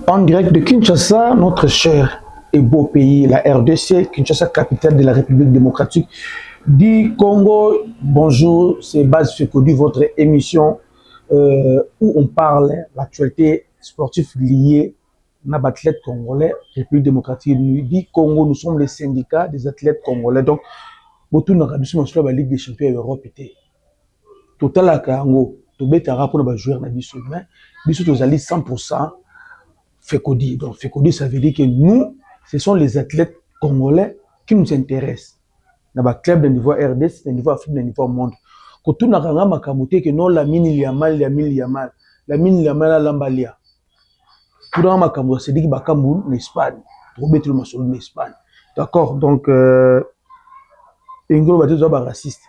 En direct de Kinshasa, notre cher et beau pays, la RDC, Kinshasa, capitale de la République démocratique du Congo. Bonjour, c'est Baz Fekodi, votre émission où on parle de l'actualité sportive liée à l'athlète congolais, République démocratique du Congo. Nous sommes les syndicats des athlètes congolais. Donc, beaucoup de la Ligue des champions Europe était total à Congo. Tout bête à rapport aux joueurs d'Abisso, mais Bissou tous allés 100%. Fekodi. Donc, Fekodi, ça veut dire que nous, ce sont les athlètes congolais qui nous intéressent. Dans le club de niveau RDC, de niveau Afrique, de niveau monde. Quand on a un peu que non, la mine, il y a mal, la mine, il y a mal. La mine, il y a mal à l'ambalia. Pour un peu, c'est dit qu'il y a Cameroun, l'Espagne. Trop bête le masolo en Espagne. D'accord? Donc, Ingolo va dire raciste.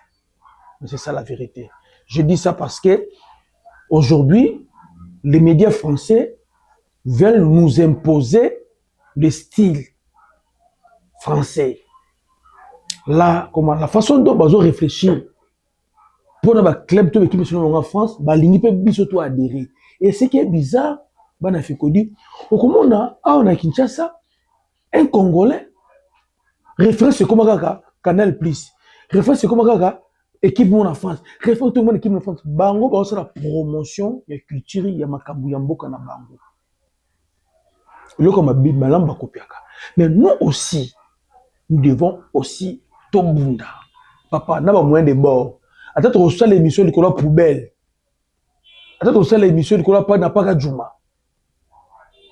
Mais c'est ça la vérité. Je dis ça parce que aujourd'hui, les médias français veulent nous imposer le style français. Là, comment la façon dont ils réfléchir pour le club de l'équipe nationale en France, ils peuvent surtout adhérer. Et ce qui est bizarre, on a fait Cody, comment on a Kinshasa, un Congolais, référence c'est comme Canal Plus, référence c'est comme équipe en France, référence tout le monde équipe en France. Bango, bah c'est la promotion, il y a culture, il y a makambu, il y a mboka na bango. Mais nous aussi, nous devons aussi Tobunda. Papa, n'a pas moyen de bord. Attends, tu reçois l'émission de Kola Poubelle. Attends, tu reçois l'émission de Kola Napaka Djuma.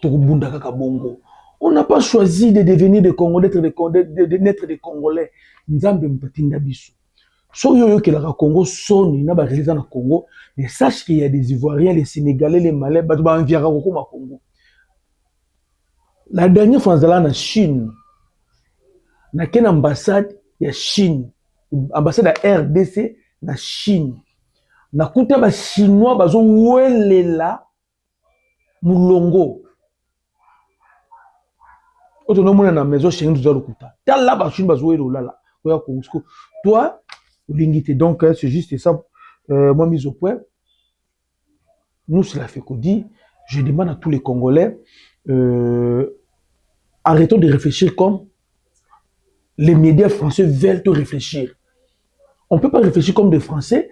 Tobunda Kaka Bongo. On n'a pas choisi de devenir des Congolais, de naître des Congolais. Nzambe Mpatinda Bissou. So yo que la Congo sonne, n'a pas réalisé dans le Congo, mais sache qu'il y a des Ivoiriens, les Sénégalais, les Malais, bah tu vas envier au Congo. La dernière fois, dans la Chine, il y a une ambassade de Chine, ambassade de RDC na Chine. Na kuta ba chinois bazo welela mulongo. Oto no mona na maison Chine tu dois le kuta. Tala ba chine bazo welela la. Toi, l'ingité donc c'est juste ça moi mise au point. Nous c'est la Fekodi, je demande à tous les Congolais arrêtons de réfléchir comme les médias français veulent réfléchir. On ne peut pas réfléchir comme des Français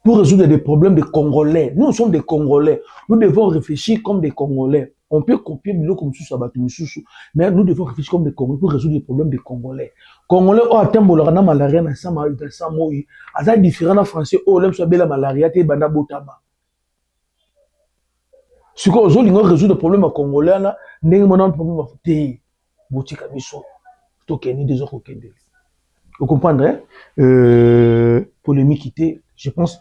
pour résoudre des problèmes des Congolais. Nous sommes des Congolais. Nous devons réfléchir comme des Congolais. On peut copier Bilo comme Soussou, mais nous devons réfléchir comme des Congolais pour résoudre les problèmes des Congolais. Congolais, oh, attends, la malaria, na sama, c'est différent des Français, oh, l'aime soit la malaria, t'es banda botama. Si on veut résoudre les problèmes Congolais, n'est pas un problème à faire. Boutika biso, tokeni des autres kende. Vous comprendrez? Polémique était, je pense,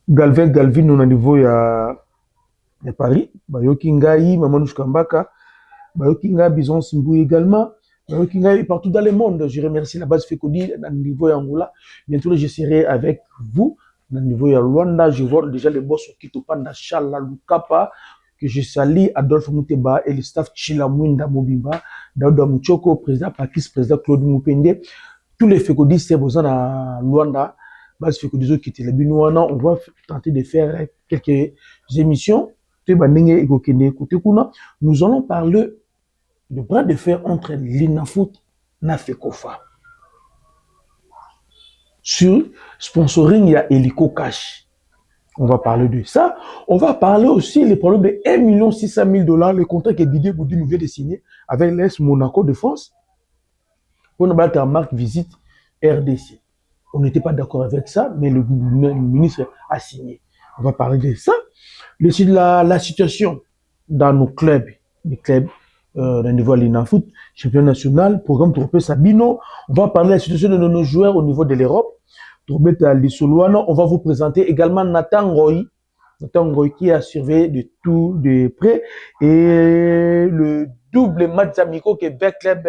Galvin, on a niveau à Paris, Bayoki Ngai, Mamanouche Kambaka, Bayoki Ngai, Bison Simbou également, Bayoki Ngai partout dans le monde. Je remercie la base Fekodi, dans le niveau Angola. Bientôt, je serai avec vous, dans le niveau Rwanda. Je vois déjà les boss qui te pendent Chala Lukapa, que je salue Adolphe Mouteba et le staff Chilamwinda Mobimba, Daouda Mouchoko, président Pakis, président Claude Moupende. Tous les Fekodi, c'est besoin à Luanda, base Fekodi qui était le Binouana. On va tenter de faire quelques émissions. Nous allons parler de bras de fer entre l'INAFOOT et Nafekofa. Sur sponsoring, il y a Helico Cash. On va parler de ça. On va parler aussi des problèmes de 1 600 000 $, le contrat que Didier Boudi nous vient de signer avec l'Est Monaco de France. On a battu en marque visite RDC. On n'était pas d'accord avec ça, mais le ministre a signé. On va parler de ça. La situation dans nos clubs, les clubs au niveau de l'INAFOOT, championnat national, programme Trophée Sabino. On va parler de la situation de nos joueurs au niveau de l'Europe. On va vous présenter également Nathan Roy qui a surveillé de tout de près et le double match amico que Beck Club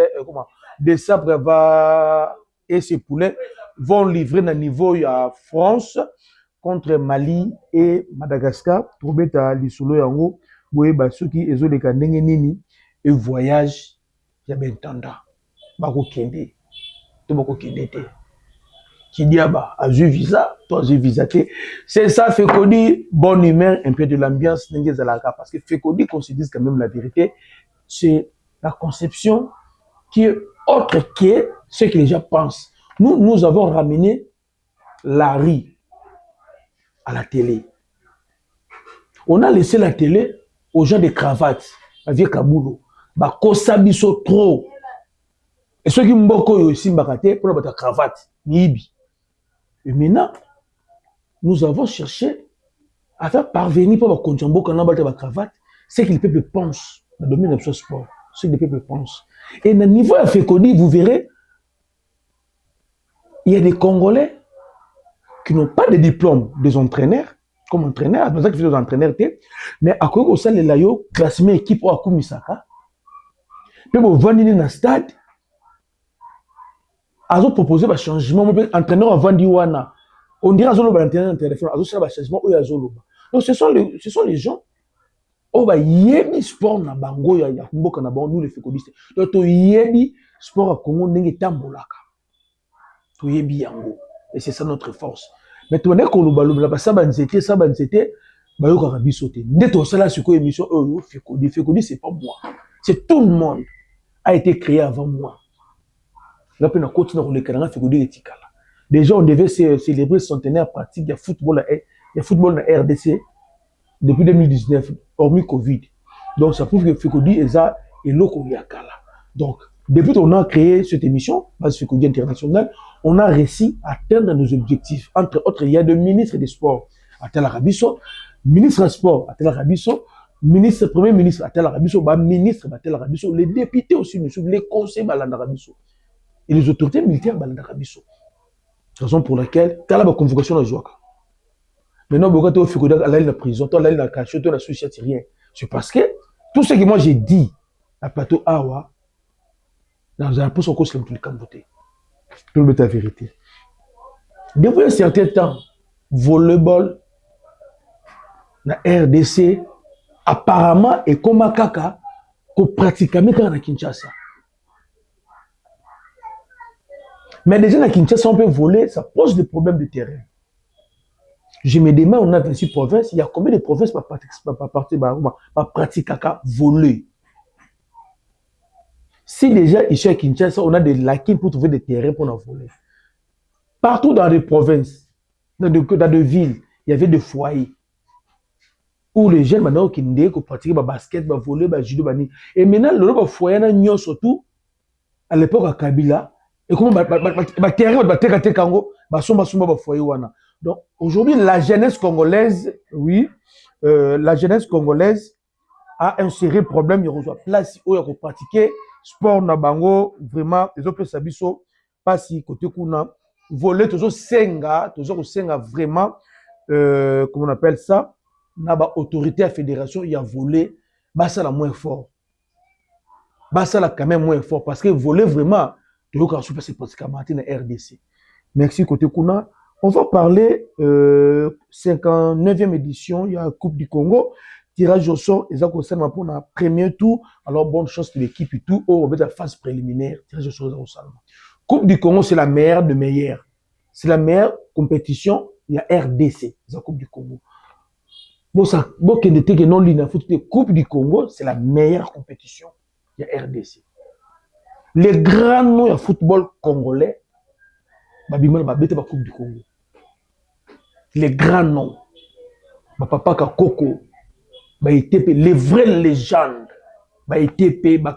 de Sabre va et ses poulets vont livrer dans le niveau à France contre Mali et Madagascar. Trouver à l'isolo yango, boye ba soki ezo de kandenge nini et voyage ya bentanda. Bako kende. To bako kende te. Kidiaba a eu visa, toi j'ai visaté. C'est ça, Fekodi, bonne humeur, un peu de l'ambiance, parce que Fekodi, qu'on se dise quand même la vérité, c'est la conception qui est autre que ce que les gens pensent. Nous avons ramené la rue à la télé. On a laissé la télé aux gens de cravates, avec Kaboulou. Bah, Kosabiso trop. Et ceux qui m'ont aussi mbakate pour la cravate, nibi. Et maintenant, nous avons cherché à faire parvenir pour la conjambo quand on a la cravate, ce que les peuples pensent dans le domaine du sport. Ce que les peuples pensent. Et dans le niveau de Fekodi, vous verrez, il y a des Congolais qui n'ont pas de diplôme des entraîneurs, comme entraîneurs, dans ça qui fait des entraîneurs, mais à quoi au sein de l'AIO, classement équipe ou à Kumisaka, puis vous venez dans le stade, ils ont proposé un changement, entraîneur a vendu Wana. On dirait qu'ils ont entraîneur dans téléphone, ils ont un changement où ils ont. Donc ce sont les gens, oh bah yebi sport na bango ya kumboka na bango nous les fécodistes. Donc to yebi sport à Congo ndenge tambolaka. To yebi yango. Et c'est ça notre force. Mais tu connais qu'on nous ça banzete ba yo ka bisoté. Ndé to sala sur quoi émission fécodi c'est pas moi. C'est tout le monde a été créé avant moi. Là puis on continue à le canal fécodi etikala. Déjà on devait célébrer centenaire pratique de football na RDC depuis 2019 hormis Covid. Donc ça prouve que Fekodi est ça et l'oko yakala. Donc depuis qu'on a créé cette émission, base Fekodi internationale, on a réussi à atteindre nos objectifs. Entre autres, il y a le ministre des Sports à Tel Arabiso, ministre des Sports à Tel Arabiso, premier ministre à Tel Arabiso, ministre à Tel Arabiso, les députés aussi, les conseils à l'Arabiso et les autorités militaires à l'Arabiso. Raison pour laquelle, tu as la convocation à Jouaka. Maintenant, quand tu es à la prison, tu es à la cachette, tu es à la société, rien. C'est parce que tout ce que moi j'ai dit à plateau Awa, dans un peu son cours, c'est le camboté. Tout le la vérité. Depuis un certain temps, volleyball, la RDC, apparemment, et comme à Kaka, qu'on pratique à Kinshasa. Mais déjà, à Kinshasa, on peut voler, ça pose des problèmes de terrain. Je me demande, on a 26 provinces, il y a combien de provinces par pratique à voler? Si déjà ici à Kinshasa, on a des lacunes pour trouver des terrains pour en voler. Partout dans les provinces, dans des villes, il y avait des foyers où les jeunes maintenant qui pratiquaient le basket, le volley, le judo. Et maintenant, le foyer, surtout à l'époque à Kabila, et comment le terrain, foyer. Donc aujourd'hui, la jeunesse congolaise, oui, la jeunesse congolaise a un sérieux problème. Il reçoit place où il faut pratiquer sport na bango, vraiment, les autres sabiso, pas si côté kuna, voler toujours senga vraiment, comment on appelle ça, na ba autorité à fédération, il y a volé, bah ça la moins fort. Bah ça la quand même moins fort, parce que voler vraiment, tu vois quand je passe pratiquement na RDC. Merci côté kuna. On va parler 59e édition, il y a la Coupe du Congo, tirage au sort, et ça concerne pour le premier tour. Alors, bonne chance pour l'équipe et tout. On va mettre la phase préliminaire, tirage au sort au salon. Coupe du Congo, c'est la meilleure de meilleure. C'est la meilleure compétition, il y a RDC, la Coupe du Congo. Bon, ça, bon, qu'il n'était que non ligne, Coupe du Congo, c'est la meilleure compétition, il y a RDC. Les grands noms de football congolais, Babimel Babete, la Coupe du Congo. Les grands noms, Papa Kakoko, les vraies légendes,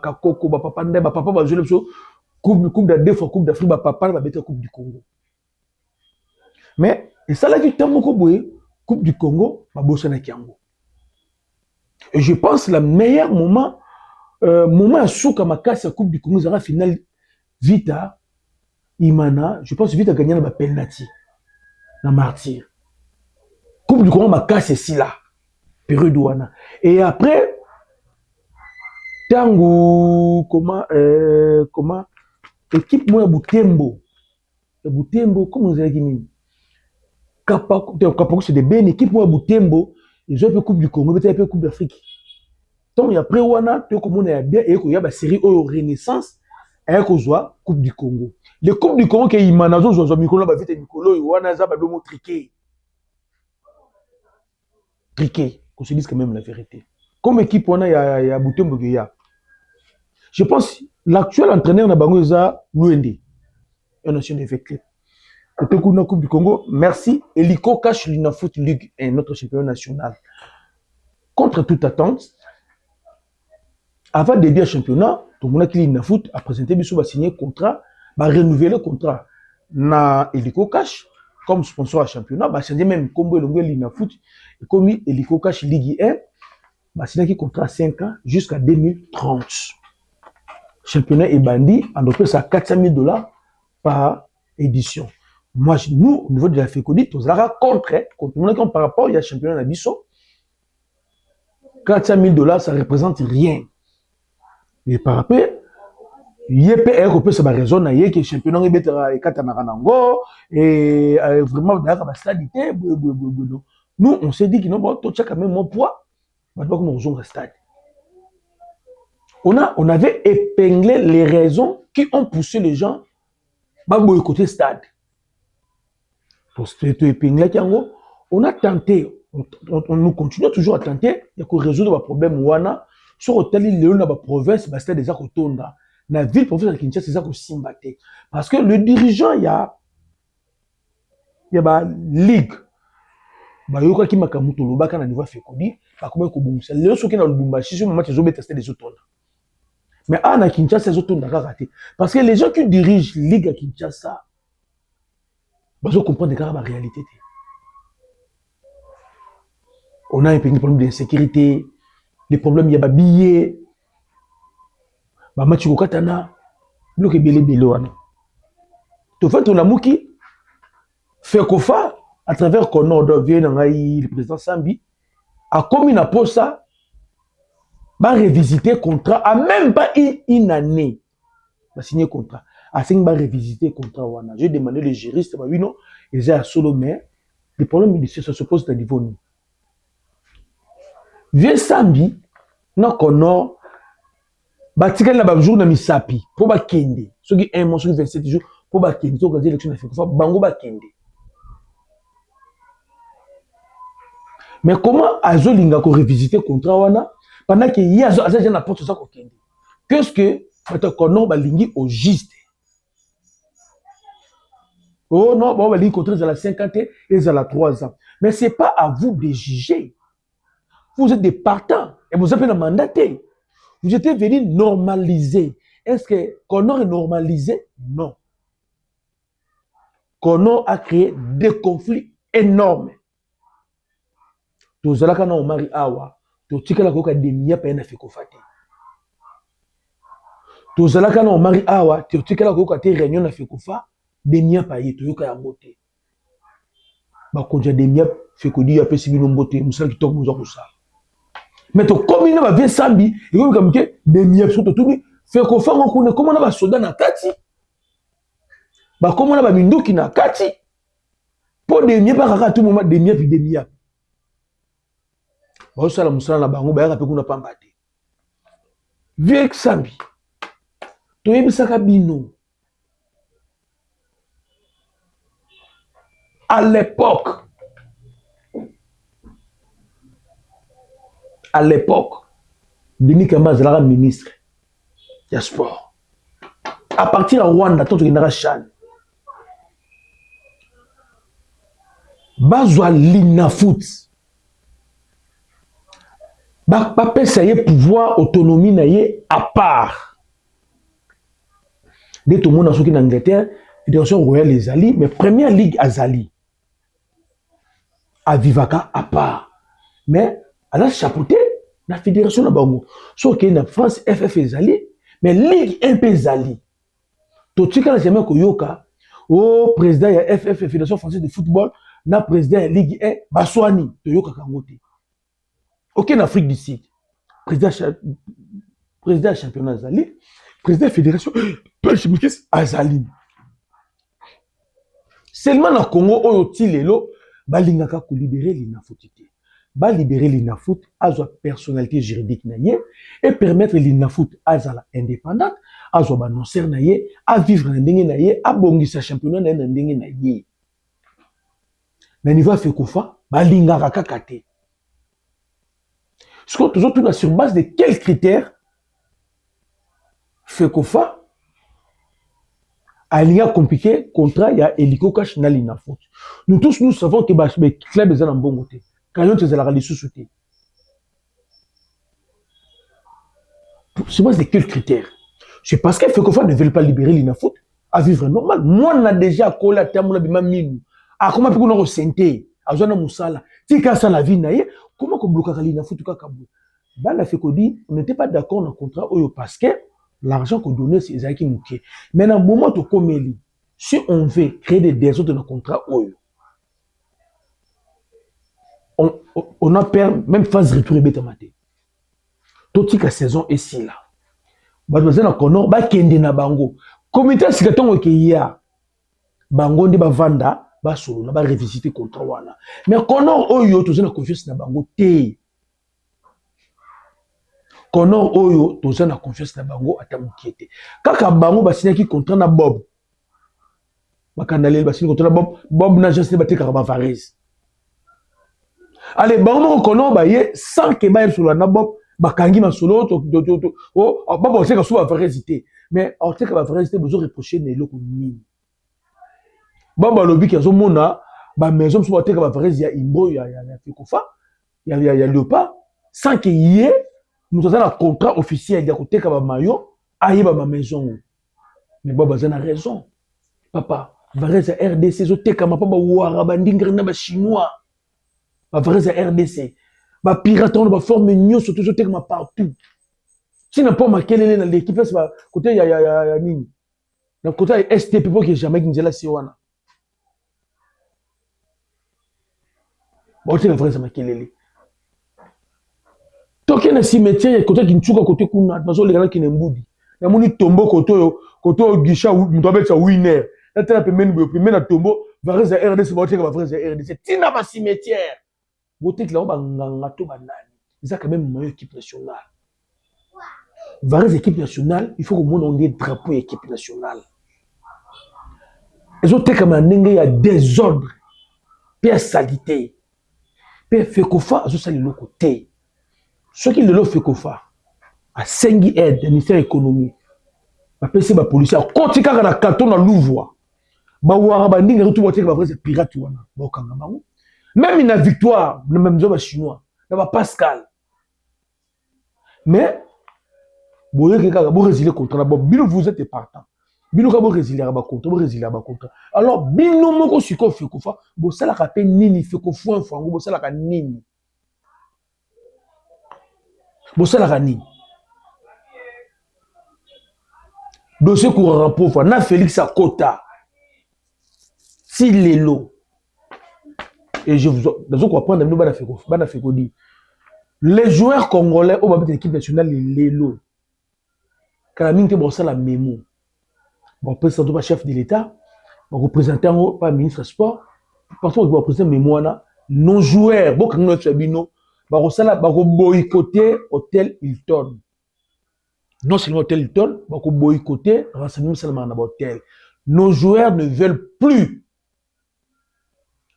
Kakoko, Papa Ndé, Papa Coupe de deux fois Coupe d'Afrique, Papa Babete, Coupe du Congo. Mais, et ça l'a dit tellement Coupe du Congo, Babosana Kiango. Et je pense que le meilleur moment à Souka Makasi, la Coupe du Congo, c'est la finale Vita. Imana, je pense vite à gagner la penalty. La martyr. Coupe du Congo, ma casse ici là. Période douana. Et après, Tango, comment, équipe moi, Boutembo. Boutembo, comment vous avez dit? Kapako, c'est des bonnes équipes moi, Boutembo. Ils ont fait Coupe du Congo, ils ont fait Coupe d'Afrique. Donc, après, Wana, tu as bien, et il y a une série Renaissance. aya kozwa coupe du Congo. Le coupe du Congo ke imanazo zo mikolo ba vite mikolo wana za ba domo triqué. Triqué, qu'on se dise quand même la vérité. Comme équipe on a ya Butembo Geya. Je pense l'actuel entraîneur na bango eza Luende. Un ancien effectif. Côté Coupe du Congo, merci. Eliko cache l'Inafoot League et notre championnat national. Contre toute attente, avant de début championnat, tout le monde qui l'Inafoot a présenté Bissou va signer contrat, va renouveler le contrat. Na Eliko Cash comme sponsor à championnat, va changer même combo l'Inafoot et comme Eliko Cash Ligue 1, va signer un contrat à 5 ans jusqu'à 2030. Championnat est bandit, on doit payer ça $400 000 par édition. Moi, nous, au niveau de la FECODI, tout ça contre par rapport au championnat d'Abisso, $400 000, ça ne représente rien. Et par rapport, YPR, peut se raison, que le championnat est Katanaranango, et vraiment, nous, on s'est dit que nous, tout ça, quand même, mon poids, on va stade. On avait épinglé les raisons qui ont poussé les gens à boycotter le stade. Pour se épingler, on a tenté, on nous continue toujours à tenter de résoudre le problème. Sur l'hôtel, il y a une province, il y a des Akotonda. La ville province de Kinshasa, c'est ça qu'on s'imbattait. Parce que le dirigeant, il y a une ligue. Il y a qui m'a kamuto le bac à niveau FECODI, par comment il y a les autres qui ont le Bumbashi, sur le moment ils ont testé des autres. Mais à Kinshasa, ces autres ont raté. Parce que les gens qui dirigent la ligue à Kinshasa, ils ont compris la réalité. On a un problème d'insécurité, les problèmes, il y a des billets, il y a des katana, il y a des billets. Tout fait, on a mouki, fait kofa, à travers le président Sambi, a commis une pause, va revisiter le contrat, à même pas une année, va signer le contrat. À 5 va revisiter le contrat. J'ai demandé les juristes, oui, non, ils ont solo, mais le problème, ça se pose à niveau nous. Vieux Sambi, non, qu'on batika na ba jour na misapi pour ba kende soki un mois soki 27 jours pour ba kende to ka élection na fait bango ba kende. Mais comment azolinga ko revisiter contrat wana pendant que y a aza na porte ça ko kende. Qu'est-ce que peut qu'on ba lingi au juste. Oh non, bon ba lingi contrat à la 50 et à la 3 ans. Mais c'est pas à vous de juger. Vous êtes des partants et vous avez mandaté. Vous êtes venu normaliser. Est-ce que Connor est normalisé? Non. Connor a créé des conflits énormes. Tous les gens ont marié Awa. Tous les gens ont marié Awa. Tous les gens ont marié Awa. Tous les gens ont marié réunion na Fekofa. Des miens payés. Tous les gens ont marié. Bah quand j'ai des miens Fekodi a fait si bien monter. Nous sommes qui tombent nous ça. Mais to comme il va bien sambi et comme que des miens sont tout fait qu'on fait on comment on va soldat na kati ba comment on va minduki na kati pour des miens pas à tout moment des miens puis des miens ba sala musala na bango ba ya pe kuna pambate vieux sambi to yebisaka bino à l'époque Denis Kamba Zala ministre du sport. À partir de Rwanda, tant que Nara Chan, Bazwa l'Inafoot, Papa ça y est pouvoir autonomie naie à part. Dès tout le monde a sorti d'Angleterre, Fédération Royale des Ali, mais première ligue Azali, à Vivaka à part. Mais à la chapeauté, la fédération na bango. Sauf que na France FF Zali, mais Ligue 1 pe Zali. To tika na jamais koyoka, au président ya FF Fédération Française de Football, na président ya Ligue 1 Baswani, to yoka kangote. OK en Afrique du Sud. Président championnat Zali, président fédération Azali. Seulement na Congo oyo ti lelo balingaka ko libérer l'inafoutité. va libérer l'INAFOOT à sa personnalité juridique et permettre l'INAFOOT à la indépendante, à sa annonceur à vivre dans le à bongi sa championnat dans le na niveau FECOFA, balinga kakate. Ce que toujours tout sur base de quels critères FECOFA a lié compliqué contrat il y a Hélico Cash na l'INAFOOT. Nous tous nous savons que les clubs sont en bon côté. Quand on te la sous-souté. Sur base de quels critères? C'est parce que FECOFA ne veut pas libérer l'INAFOOT à vivre normal. Moi, on a déjà collé à terme la bima minu. Ah, comment peut-on ressentir? À zone musala. Si quand ça la vie naïe, comment qu'on bloque l'INAFOOT tout kabou? Bah la FECODI, on n'était pas d'accord dans le contrat parce que l'argent qu'on donnait c'est Isaac Mouké. Mais dans le moment où comme si on veut créer des déserts dans le contrat on a perdu même phase retour et bêta maté. Toute la saison est si là. Bah nous avons connu bah kende na bango. Comité sikatongo ke ya bango ndi ba vanda ba solo na ba revisiter contrat wana. Mais kono oyo to zena confiance na bango te. Kono oyo to zena confiance na bango atamukiete. Kaka bango ba signé ki contrat na Bob. Ba kanalé ba signé contrat na Bob na juste ba teka ba Varese. Allez bango kono ba ye sans que ba solo na Bob bakangi masolo oh baba c'est que souvent vérité mais on sait que la vérité besoin reprocher ne loko nini baba lobi ki azo mona ba maison souvent te que la vérité ya imbo ya FECOFA ya Léopard sans que y nous avons un contrat officiel ya côté ka ba mayo ayi ba ma maison mais baba zana raison papa vérité RDC zo te ka ma papa wara ba ndingre na ba chinois ba vérité RDC ba piraton ba forme nyo surtout je tekma partout si n'a pas marqué l'équipe c'est ba côté ya nini na côté STP pour que jamais nzela si wana ba côté la vrai ça marqué lélé toke na cimetière côté kinchuka côté kuna bazo le kana kinembudi na moni tombo côté gisha mtobe cha winner na tena pembeni na tombo va reza RDC ba côté va reza RDC tina ba cimetière Boté que là, ils ont quand même une équipe nationale. Variées équipes nationales, il faut que monde ait des drapeaux équipe nationale. Ils ont comme un il y a désordre, puis salité, puis FECOFA, ils ont ça le côté. Ceux qui le FECOFA, à 5 aide, le ministère de l'économie, à PC, la police, à côté quand la canton à Louvois, bah ouara banding, retour voter que va c'est pirate wana, bah au Kangamau. Même une victoire, même les chinois, là Pascal. Mais, vous résilier contre la bombe. Bino vous êtes partant. Bino vous résilier à contre, vous résilier à contre. Alors, bino moko siko FECOFA, vous ça la capé nini FECOFA un frango, vous ça la nini. Vous ça la nini. Dossier courant pauvre, na Félix à Kota. Si les lots. Et je vous comprendre les joueurs congolais au bas de l'équipe nationale les lots quand la mine te la mémo bon président pas chef de l'état bon représentant pas ministre sport partout on représenter mémoire non joueurs beaucoup de notre bino ba boycotter hôtel Hilton non seulement hôtel Hilton ba boycotter renseignement seulement dans hôtel nos joueurs ne veulent plus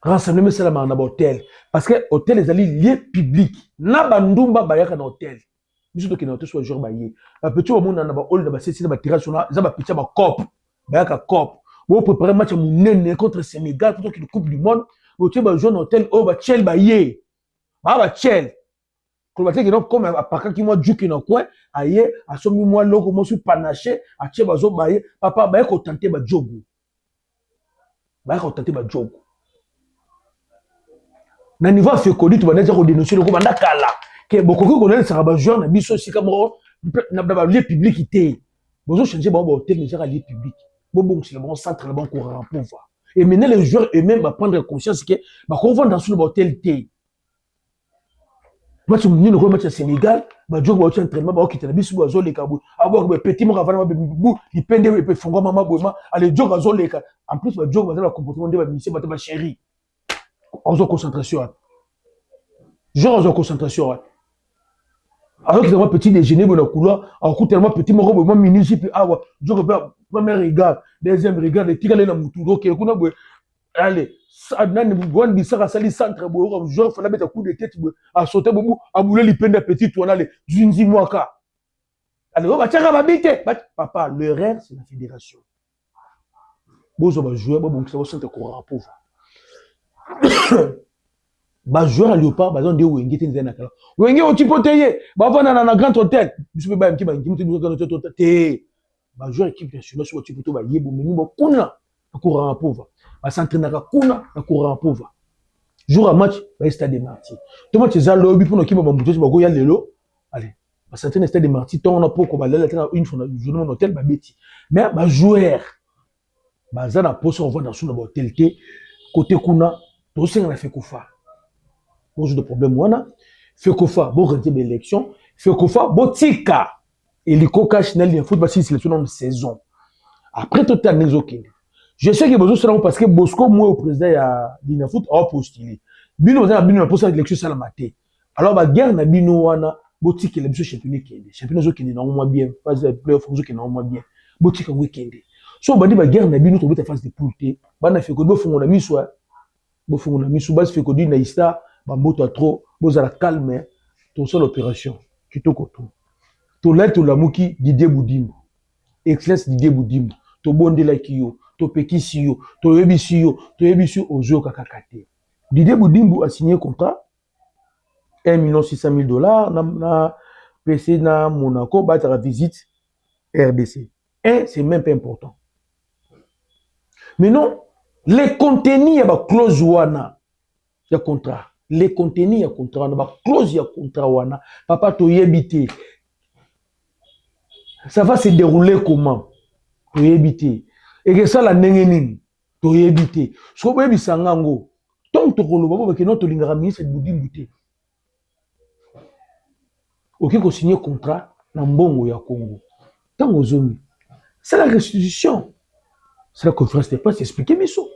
renseignement seulement dans hôtel parce que hôtel les alliés liés publics na bandumba bayaka na hôtel biso to na hôtel soit jour bayé petit au monde na ba hall na ba sesi na ba tirage na za ba petit ba cop bayaka cop bo préparer match munene contre Sénégal pour la coupe du monde bo tu ba jouer hôtel au ba chel bayé ba chel ko ba teke non comme apaka ki moi juki na coin ayé asomi moi loko mo su panaché a che ba zo bayé papa bayé ko tenter ba jogo bayé ko tenter ba jogo na niveau FECODI tu vas déjà dénoncer le commandant kala que beaucoup de connaissent ça va jouer na biso sika mo na ba lieu public ité bozo changer ba hôtel mais ça lieu public bon c'est le bon centre le bon courant pouvoir et maintenant les joueurs eux-mêmes va prendre conscience que ba ko vendre dans le hôtel té match ni le match Sénégal ba jogo ba entraînement ba okita na biso ba zo le kabu abo ba petit mo kavana ba bu dipende pe fongo mama boima ale jogo zo le en plus ba jogo ba la comportement de ba monsieur ba chéri en concentration Genre de concentration. Alors que c'est un petit déjeuner, bon, couloir, alors que tellement petit, mon robe, moi, mini, j'ai pu avoir, je regarde, premier regard, deuxième regard, les tigres, les moutons, ok, allez, ça, nan, bon, ça, ça, ça, centre, bon, genre, fallait mettre un coup de tête, à sauter, bon, à bouler, les peines de petit, on a les, d'une mois, car. Allez, on va tirer ma bite, papa, le rêve, c'est la fédération. Bon, ça va jouer, bon, ça va sentir courant pauvre. Bah joueur à Léopard bah on dit Wenge t'es dans la Wenge au type hôtelier bah va dans un grand hôtel je peux pas un petit bah joueur équipe nationale sur type bah yebo mais nous kuna na courant pauvre bah s'entraîner na kuna na courant pauvre jour à match bah stade des Martyrs tout match ça lobby pour nous qui bah mbuto bah go ya lelo allez bah s'entraîner stade des Martyrs tant on a pas bah là une fois journée hôtel bah bêti mais bah joueur bah ça na poste on va dans son hôtel côté kuna to senga na fait kufa bonjour de problème wana fait kofa bon retirer l'élection fait kofa botika et le cocache nel de football si sélection en saison après tout à n'exoqué je sais que besoin sera parce que Bosco moi au président ya dina foot a postulé bino za bino poste élection ça la maté alors ba guerre na bino wana botika le biso championnat zo kende na moi bien phase de playoff zo kende na moi bien botika weekend so ba di ba guerre na bino to beta phase de poule te bana fait ko bo fungona miso bas fait ko di na ista Bamboto trop, vous avez calme, tout ça l'opération, qui te coton. To l'aide to la mouki Didier Boudimbo, excellence Didier Boudimbo, to bonde la kiyo, to peki siyo, to yebi siyo ozo kakakate. Didier Boudimbo a signé un contrat, 1 600 000 $, na PC na Monaco, battre la visite RDC. Et c'est même pas important. Mais non, les contenus, il y a une clause wana, il y a contrat. Les contenus ya contrat na ba clause ya contrat wana papa to yebité ça va se dérouler comment to yebité et que ça la nengenini to yebité so boyebi sangango tant to koloba ba ke no to lingara ministre Boudimbo te OK ko signer contrat na mbongo ya Congo tant ozomi c'est la restitution c'est la conférence de presse expliquer miso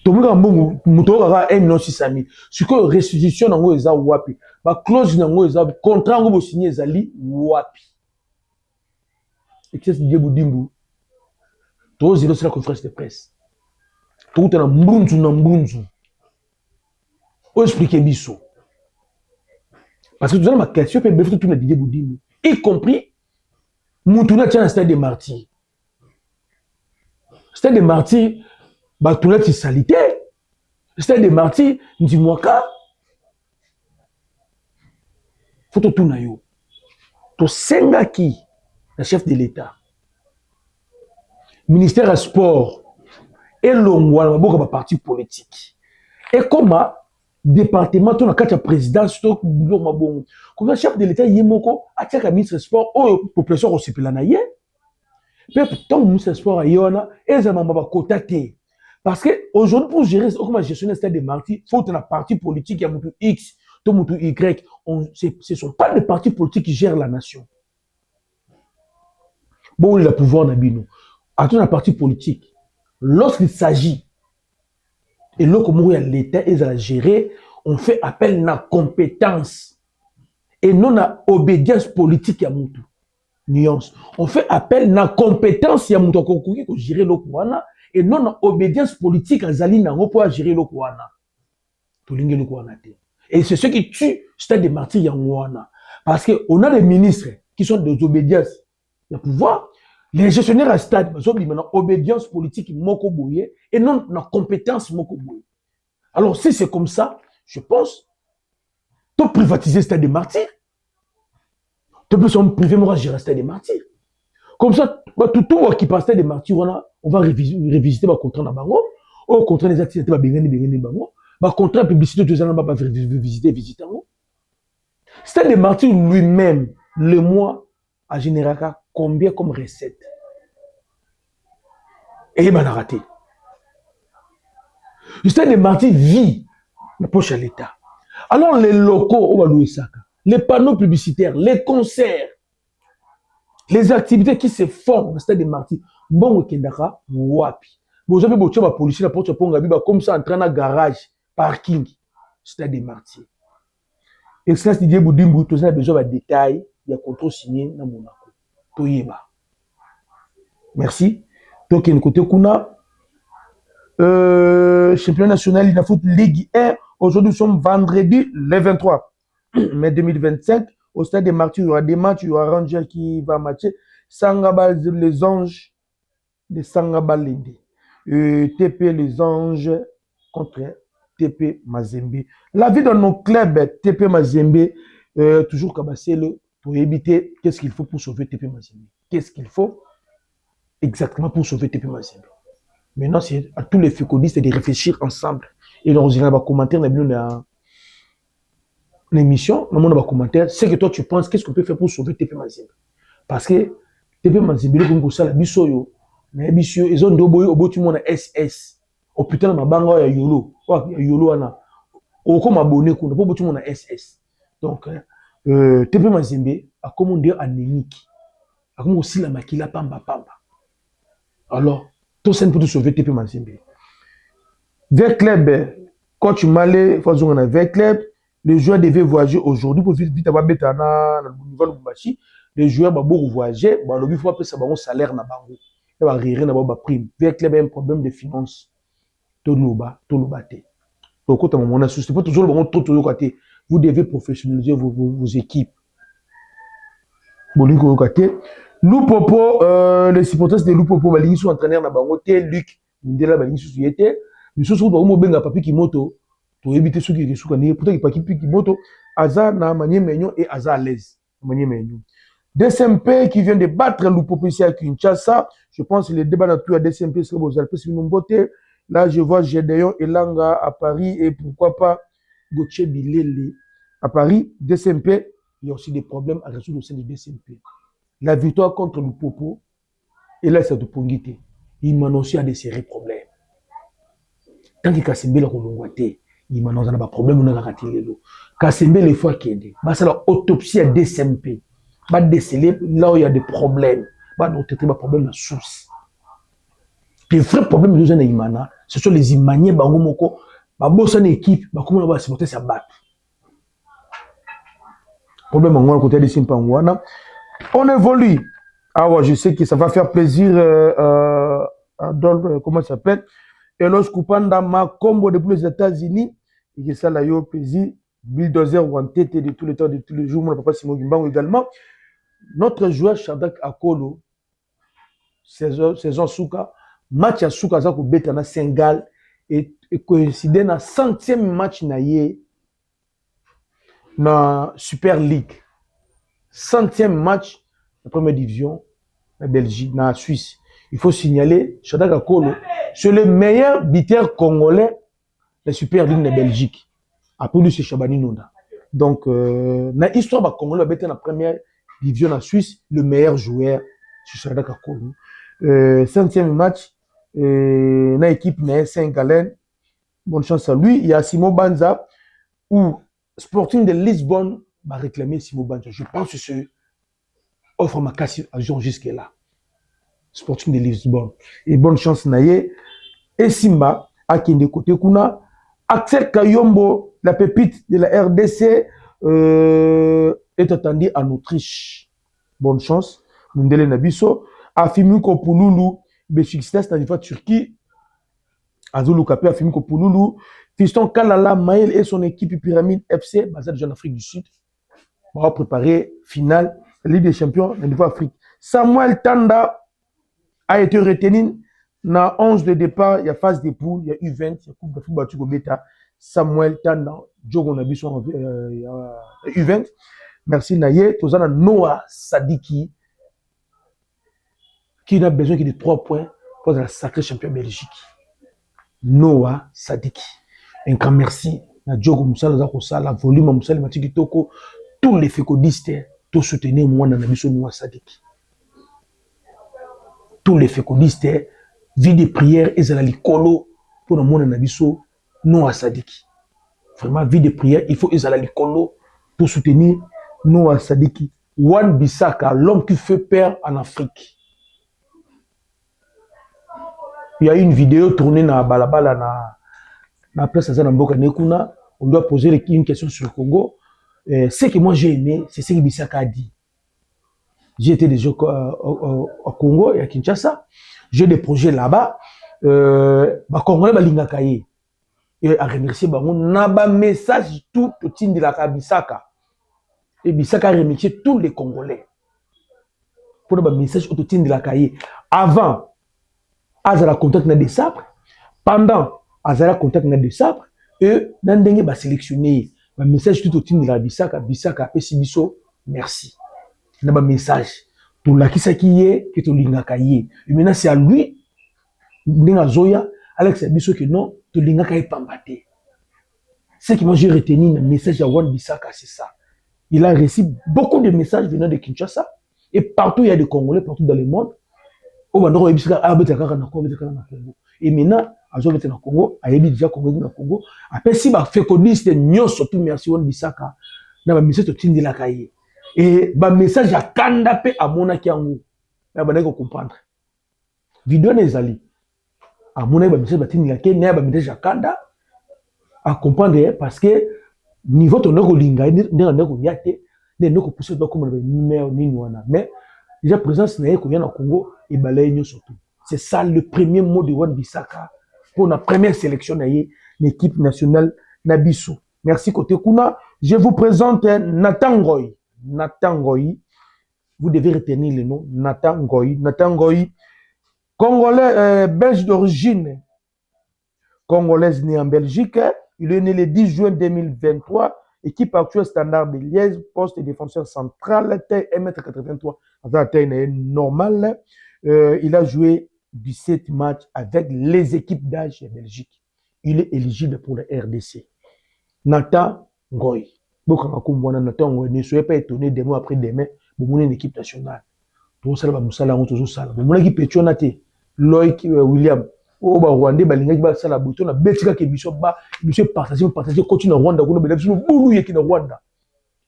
Tomuka mbongo muto kaka 1 600 000 siko restitution nango eza wapi ba clause nango eza contrat ngo bo signer ezali wapi excès Didier Boudimbo to zero sur la conférence de presse to na mbunzu o expliquer biso parce que tu as ma question peut befre tout na Didier Boudimbo y compris mutuna tient stade des Martyrs stade des Martyrs bah tout là c'est salité stade des Martyrs dis-moi ka faut tout na yo to senga ki le chef de l'état ministère à sport et longwa ba ba parti politique et comment département to na kati ya présidence to biloko mabongo comme chef de l'état yemoko atiaka ministre sport o population resepela na ye pe tant ministre sport ayona ezama ba kota te. Parce que aujourd'hui, pour gérer, comment gestionner le stade des Martyrs, il faut que un parti politique, il y a Moutou X, Moutou Y. Ce ne sont pas des partis politiques qui gèrent la nation. Bon, il a le pouvoir d'Abino. À tout un parti politique, lorsqu'il s'agit, et là, comment l'État est à gérer, on fait appel à la compétence et non à obédience politique à Moutou. Nuance. On fait appel à la compétence à Moutou pour gérer le pouvoir. Et non en obédience politique à Zali n'a pas gérer le Kouana. Et c'est ce qui tue stade des Martyrs Yangouana. Parce qu'on a des ministres qui sont des obédiences. Le pouvoir, les gestionnaires à stade, ils ont maintenant obédience politique moko boye et non la compétence moko boye. Alors si c'est comme ça, je pense, tu peux privatiser stade des Martyrs. Tu peux priver moi gérer stade des Martyrs. Comme ça, tout qui passe des Martyrs, on va révisiter le contrat dans Bango. Au contrat des activités, Bango. Le contrat de publicité, tu vas visiter. C'est des Martyrs lui-même, le mois, à général, combien comme recette? Et il m'a raté. C'est des Martyrs vit la poche à l'État. Alors les locaux, on va louer ça. Les panneaux publicitaires, les concerts, les activités qui se font au stade des Martyrs, bon kendaka wapi. Vous avez beau la police la porte pour ngabi comme ça en train de garage, parking. Stade des Martyrs. Excellence Didier Boudimbu, tu as besoin de détails, il y a contrôle signé dans Monaco. Toyeba. Merci. Donc, il y a un côté Kuna, championnat national, il y a foot Ligue 1. Aujourd'hui, nous sommes vendredi, le 23 mai 2025. Au Stade des Martyrs, il y aura des matchs, il y aura Ranger qui va matcher. Sangabal, les Anges de Sangabal Lende. TP, les Anges contre TP Mazembe. La vie dans nos clubs, TP Mazembe, toujours Kabasele, pour éviter qu'est-ce qu'il faut pour sauver TP Mazembe. Qu'est-ce qu'il faut exactement pour sauver TP Mazembe. Maintenant, c'est à tous les fécondistes de réfléchir ensemble. Et donc, on va commenter dans l'émission, dans mon commentaire, c'est que toi tu penses, qu'est-ce qu'on peut faire pour sauver TP Mazembe. Parce que TP Mazembe, comme ça, la bisoyo, ils ont deux monde SS. Au putain, ma bango ya yolo. Yolo ana. Au comme abonné, qu'on a pas beaucoup de SS. Donc, TP Mazembe a commandé un anémique. A comme aussi la maquilla pamba. Alors, tout ça pour sauver TP Mazembe. Vers club, quand tu m'allais, faisons un vers club, les joueurs devaient voyager aujourd'hui pour vite avoir bétana dans le niveau de Bachi. Les joueurs vont beaucoup voyager, bah le faut pas ça un salaire na bango. Et va rire na ba prime. Vers club a un problème de finances. Tonoba té. Donc quand on a souci, pas toujours le tout côté. Vous devez professionnaliser vos équipes. Bolingo côté. Lou Popo, les supporters de Lou Popo, ils sont entraîneurs na bango té Luc Ndela ba lingi était. Nous sommes au Mobenga Papi Kimoto, pour éviter ceux qui sont connus, pour que Papi Kimoto, Aza na Manier Meignon et Aza à l'aise. DSMP qui vient de battre Lupopo ici à Kinshasa. Je pense que les débats naturels à DSMP seraient aux Alpes sur beauté. Là, je vois Gédéon et Langa à Paris et pourquoi pas Gauthier Bilele à Paris. DSMP, il y a aussi des problèmes à résoudre au sein de DSMP. La victoire contre Lupopo, et là, c'est de Pongité. Il m'en aussi à des séries problèmes. Tant que Kassembe la kolongwate, il m'a pas problème on a raté l'eau. Kassembe les fois qui est bah c'est la autopsie à DSMP. Bah déceler là où il y a des problèmes. Bah non traiter pas problème la source. Les vrais problèmes de gens Imana, ce sont les Imaniens bango moko, bah bossa une équipe, bah comment on va supporter ça battre. Problème en côté de Simpangwana. On évolue. Ah ouais, je sais que ça va faire plaisir à Dolph, comment ça s'appelle? Et lorsqu'on prend dans ma combo depuis les États-Unis, et que ça l'a eu au pays, bulldozer ou en tête de tous les temps, de tous les jours, mon papa Simon Gimbango également. Notre joueur Shadrack Akolo, saison Souka, match à Souka, ça qu'on bête en Sénégal, et coïncidé dans le 100e match na Super League. 100e match, la première division, la Belgique, na Suisse. Il faut signaler, Shadrack Akolo, c'est le meilleur buteur congolais de Super League de Belgique. Après lui, c'est Chabani Nonda. Donc, dans l'histoire de Congolais, il a été dans la première division en Suisse, le meilleur joueur, c'est Shadrack Akolo. 5e match, dans l'équipe Saint-Gallen. Bonne chance à lui. Il y a Simon Banza, où Sporting de Lisbonne va réclamer Simon Banza. Je pense que c'est offre ma casse à Jean jusque-là. Sporting de Lisbonne. Et bonne chance Naye. Et Simba, à qui de côté Kuna, Axel Kayombo, la pépite de la RDC, est attendu en Autriche. Bonne chance. Mundele Nabiso. Afimi Kopouloulou, Beşiktaş, dans la Turquie. Azulu Kapé, Afimi Kopouloulou. Fiston Kalala Maël et son équipe Pyramide FC, basée déjà en Afrique du Sud. On va préparer finale, la Ligue des Champions, au niveau Afrique. Samuel Tanda a été retenu dans 11 de départ. Il y a phase de poules, il y a U20, il y a Coupe d'Afrique battu au Beta. Samuel Tanda, Djogo Nabiso, U20. Merci Naye. Tozana Noah Sadiki, qui n'a besoin que de 3 points pour être le sacré champion Belgique. Noah Sadiki. Un grand merci. Djogo Moussala Zakosala, volume Moussala Matiki Toko, tous les fécondistes, tous soutenir moi dans Nabiso Noah Sadiki. Tous les fécondistes, vie de prière, et la licolo pour le monde Nabiso Noah Sadiki. Vraiment, vie de prière, il faut la licolo pour soutenir Noah Sadiki. Wan Bissaka, l'homme qui fait peur en Afrique. Il y a une vidéo tournée dans Balabala, na place Azana Mboka Nekuna, on doit poser une question sur le Congo. Ce que moi j'ai aimé, c'est ce que Bissaka a dit. J'ai été déjà au Congo et à Kinshasa. J'ai des projets là-bas. Congolais balingaka ye. Et à remercier bango naba message tout au tin de la Bissaka. Et Bissaka a remercié tous les Congolais. Pour le message au tin de la cahier. Avant, Azala contact na des sabres. Pendant, Azala contact na des sabres. Et dans dengue ba sélectionner un message tout au tin de la Bissaka. Bissaka pe sibiso merci. Na ba message. Tout la qui est que tout lingaka ye. Et maintenant c'est à lui. Ninga Zoya, Alex Bisso que non, tout lingaka est pambaté. Ce que moi j'ai retenu le message à Wan Bissaka, c'est ça. Il a reçu beaucoup de messages venant de Kinshasa. Et partout, il y a des Congolais, partout dans le monde. Et maintenant, à Congo, à déjà Congo, après si ma fécondiste nyon surtout merci Wan Bissaka, na ba message to tindi la kaye. Et ba message à kanda pe à mona kiango. Na ba ndeko comprendre. Vidéo nezali. À mona ba message ba tindi la kaye, na ba message à kanda à comprendre parce que niveau ton ndeko linga ndeko yate, ndeko pousser ba comme numéro nini wana. Mais déjà présence na yeko yana Congo et balaye nyon surtout. C'est ça le premier mot de Wan Bissaka pour la première sélection de l'équipe nationale Nabiso. Merci côté Kuna. Je vous présente Nathan Ngoy. Nathan Ngoy. Vous devez retenir le nom. Nathan Ngoy. Nathan Ngoy. Congolais, belge d'origine. Congolaise né en Belgique. Il est né le 10 juin 2023. Équipe actuelle Standard de Liège. Poste de défenseur central. Taille 1m83. La taille est normale. Il a joué 17 matchs avec les équipes d'âge de Belgique. Il est éligible pour la RDC. Nathan Ngoy. Nathan Ngoy. Ne soyez pas étonné demain après demain. Vous avez une équipe nationale. Tout ça, vous avez une équipe nationale. Loïc William. Oh, Rwanda, Balinga, ça la bouton, la Betika qui émission bas, émission partagée, continue en Rwanda, on a besoin de boulou qui est en Rwanda.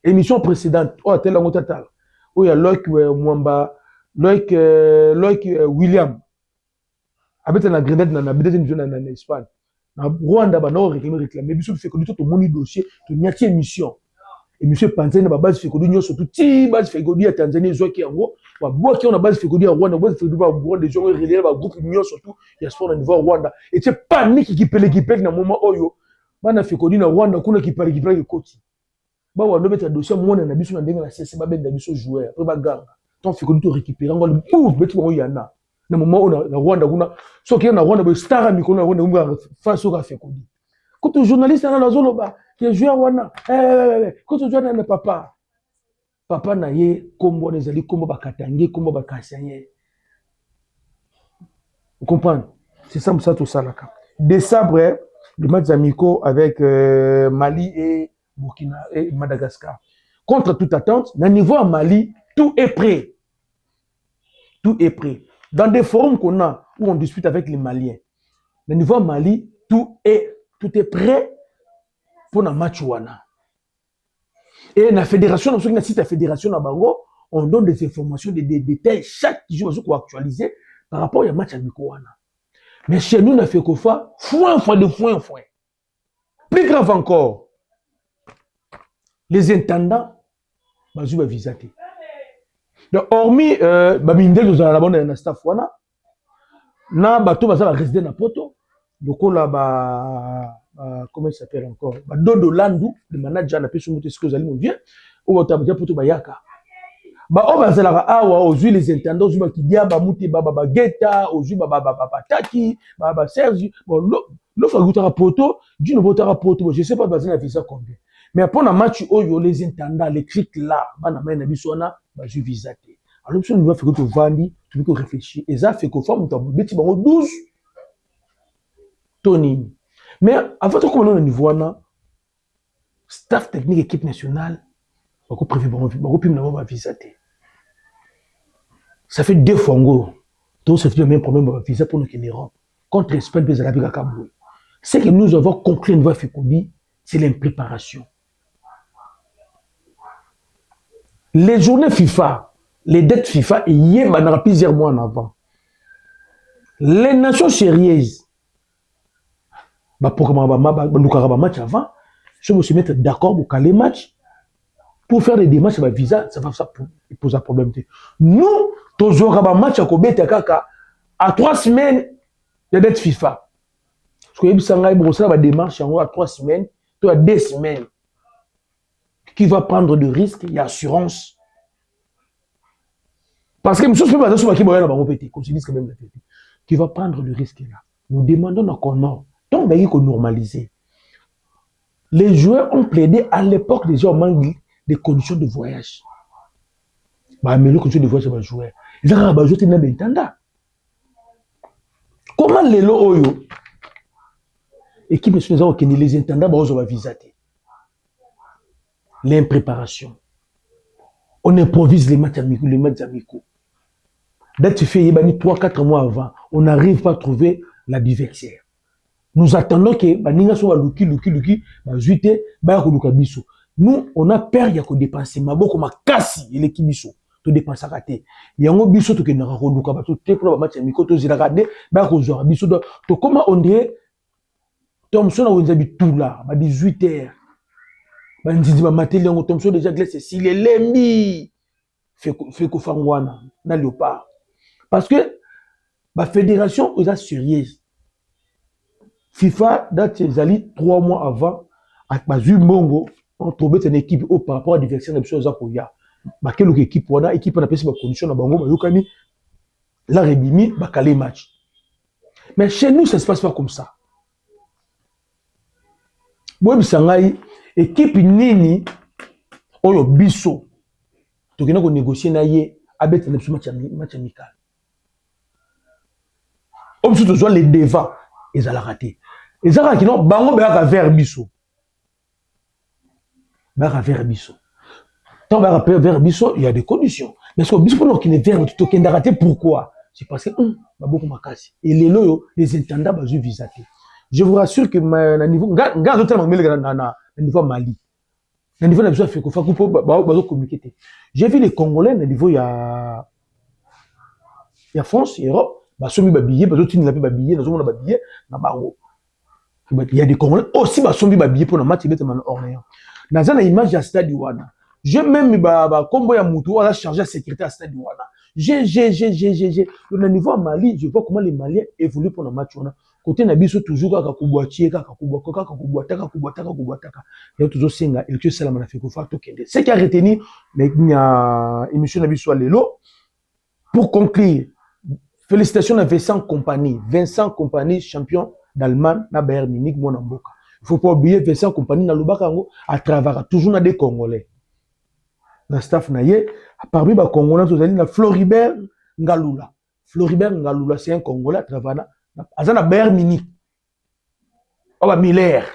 Émission précédente, oh, tel en total. Oh, il y a Loïc Mwamba, Loïc William. Avec la grenade dans la bidette en Espagne. En Rwanda, bah non réclamé. Mais bisous fait que tout ton moni dossier, tu n'y a pas émission. Émission Panzani, ma base fait que nous surtout ti base fait que nous à Tanzanie, zo qui en gros, bah bois qui on a base fait que nous à Rwanda, base fait que nous à Rwanda, des gens reliés, bah groupe union surtout, il y a sport au niveau Rwanda. Et c'est pas Nick qui peut l'équiper dans moment oyo. Bah na fait que nous à Rwanda, qu'on a qui peut l'équiper le coach. Bah on doit mettre un dossier moi na biso na denga la CC ba ben na biso joueur, après ba ganga. Tant fait que nous récupérer on le bouf, beti mo yana. Na moment on a Rwanda kuna so ki na Rwanda ba star mi kuna Rwanda nga face au fait que quand un journaliste dans la zone là qui est joueur wana quand un joueur na papa na ye kombo nezali kombo ba katangi kombo ba kasanye. Vous comprenez? C'est ça tout ça là. Décembre le match amicaux avec Mali et Burkina et Madagascar. Contre toute attente, au niveau à Mali, tout est prêt. Tout est prêt. Dans des forums qu'on a, où on discute avec les Maliens, au niveau à Mali, tout est prêt pour le match wana. Et la fédération, dans la fédération à Bango, on donne des informations, des détails chaque jour pour actualiser par rapport au match amicaux wana. Mais chez nous, on a fait quoi? Foin. Plus grave encore, les intendants, ils ont visité. Donc, hormis, Mindel, nous avons la staff, na bateau, va résider dans Poto. Donc, là, comment il s'appelle encore? Dodo Landou, le manager, n'a pas su monter ce que vous allez nous dire. Ou on t'a dit Poto Bayaka. On va dire les intendants, aux Kidia, Mouti, Baba Geta, aux Taki, Baba Serge. Bon, l'offre à Poto, d'une votera Poto, je ne sais pas, basé la visa combien. Mais pour un match où les intendants, les clics là, je vise. Alors, si on doit faire que tu vendis, tu peux réfléchir. Et ça fait que forme, tu as 12 Tony. Mais avant de commencer au niveau, staff technique, équipe nationale, beaucoup prévu, beaucoup de visa. Ça fait 2 fois en gros. Donc, ça fait le même problème de visa pour nous qui l'Europe. Contre l'Espagne, les Arabes, ce que nous avons conclu, nous avons fait, c'est l'impréparation. Les journées FIFA, les dettes FIFA, il y a plusieurs mois en avant. Les nations sérieuses, pour que match avant, Si vous se mettre d'accord pour caler match, pour faire des démarches, bah, visa, ça pose un problème. Nous, toujours un match à Kobe Kaka, à 3 semaines, il y a date FIFA. Parce que Sangai Brossa va démarche à 3 semaines, tu as 2 semaines. Qui va prendre de risques, il y a assurance. Parce que monsieur pas sur qui boyana bango pété, comme se dit quand même la tête. Qui va prendre le risque là. Nous demandons encore non. Donc il faut normaliser. Les joueurs ont plaidé à l'époque déjà au manque des conditions de voyage. Bah mais les conditions de voyage va jouer. Ils ont ba jouer na bentanda. Comment les lo oyo équipe nationale qui les intendants ba ozo va visater. L'impréparation. On improvise les matchs amicaux. Dès que tu fais 3-4 mois avant, on n'arrive pas à trouver l'adversaire. Nous attendons que Baninga soit luki, Zuite, Bayakouluka Bisso. Nous, on a peur de dépenser. Maboko ma kasi, il est qui Bisso. Tu dépenses à rater. Il y a un Bisso qui n'a pas de tu t'es pour le match amical, tu as regardé, Bayakouluka Bisso. Donc, comment on dirait, Thompson a eu tout là, 18h. Bandidi, Matéli, Thompson déjà glacé. S'il est lembi, fait qu'on fait un na léopard. Parce que la fédération est sérieuse. FIFA, date Zali 3 mois avant, avec Bazu Mongo, on trouvait une équipe par rapport à l'adversaire de choses à Koya. Quelle équipe on a, équipe on a passé ma condition à Bango, Bayokani, la Rebimi, Bakale match. Mais chez nous, ça ne se passe pas comme ça. Moi, Sangai, équipe Nini, Oyo Bisso, tu as négocié naïe, avec un match amical. Comme si tu sois les devants, ils allaient rater. Ils allaient rater, non, Bango Béaka vers Bisso. Béaka vers Bisso. Tant Béaka vers Bisso, il y a des conditions. Mais ce que Bisso, pour qu'il est vers, tu t'as raté, pourquoi? C'est parce que, beaucoup m'a cassé. Et les loyaux, les intendants, ils ont visaté. Je vous rassure que, à niveau, niveau Mali, à niveau de fait qu'on communiquer. J'ai vu les Congolais, à niveau, il y a France, il y a Europe. Il y a des Congolais aussi pour le match Orléans. Dans une image de stade Wana. J'ai même combo ya Moutou à chargé à secrétaire à stade Wana. J'ai. Au niveau Mali, je vois comment les Maliens évoluent pour le match Wana. Côté Nabiso toujours kaka kuboitier kaka kuboitaka. Il y a toujours singa il que ça la manafiko fa to kende. Ce qui a retenu mais émission Nabiso Lelo pour conclure. Félicitations à Vincent Compagnie. Vincent Compagnie, champion d'Allemagne, na Bayern Munich, mon amboka. Il ne faut pas oublier Vincent Compagnie, na Lubakango, à travers toujours des Congolais. Dans le staff, parmi les Congolais, vous avez Floribert Ngalula. Floribert Ngalula, c'est un Congolais à travers na Bayern Munich. Oh, Miller.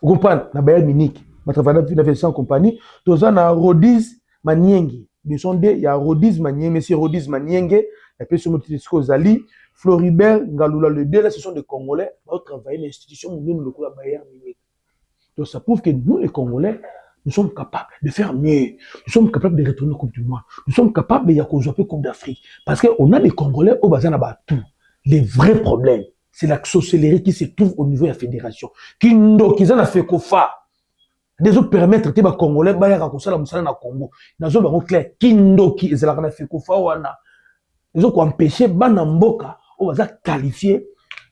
Vous comprenez? Na Bayern Munich, à travers Vincent Compagnie. Vous avez Rodiz Maniengi. Ils sont deux, il y a Rodiz Maniengue, M. Rodiz Maniengue, la personne Motisco Zali, Floribert Ngalula, le deux, là, ce sont des Congolais, qui ont travaillé dans l'institution, nous, le Bayern Munich. Donc, ça prouve que nous, les Congolais, nous sommes capables de faire mieux. Nous sommes capables de retourner au Coupe du Monde. Nous sommes capables de jouer Coupe d'Afrique. Parce qu'on a des Congolais au bazar là-bas tout. Les vrais problèmes, c'est la sorcellerie qui se trouve au niveau de la fédération. Qui ont fait Kofa. Des autres permettre que les Congolais baillent à Kosala Moussala na Congo. Dans un bango clair, Kindoki, ils ont fait Kofa wana. Ils ont empêché Banamboka, on va qualifier.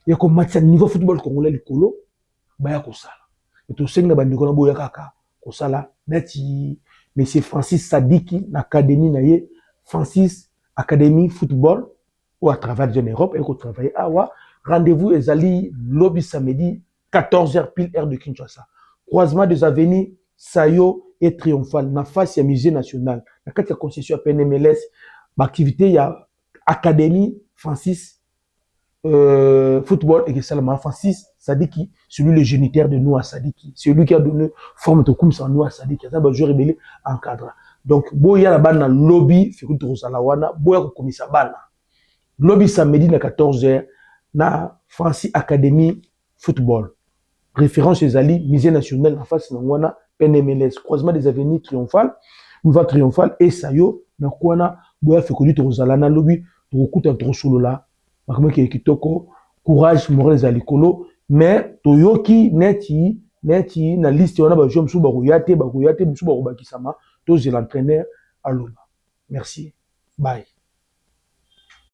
Il y a comme match à niveau football congolais le colo, baillent à Kosala. Et tout ça, nous avons boya kaka Kosala. Neti, Monsieur Francis Sadiki, l'académie naie, Francis Académie Football, ou à travers de l'Europe, et qu'on travaille à wa. Rendez-vous Ezali lobby samedi 14h pile heure de Kinshasa. Croisement des avenues Sayo et Triomphal na face ya musée national na kati ya concession PNMLS l'activité ya académie Francis football et Salama Francis Sadiki celui le géniteur de Noah Sadiki celui qui a donné forme de comme ça Noah Sadiki ça va jouer rebelle encadre donc boya la bana lobby fiku to salawana boya ko komisa bana lobby samedi na 14h na Francis Académie football. Référence chez Ali, musée national en face de Nangwana, PNMLS, croisement des avenues triomphales, boulevard triomphal et Sayo, Nakwana, Boya Fekoli, Torozalana, Lobby, Tokuta Trosolola, Makama Kitoko, courage, Morel Zalikolo, mais Toyoki, Neti, mais tu na liste on a ba joueur msuba koyate msuba kobakisama to je l'entraîneur aloba. Merci. Bye.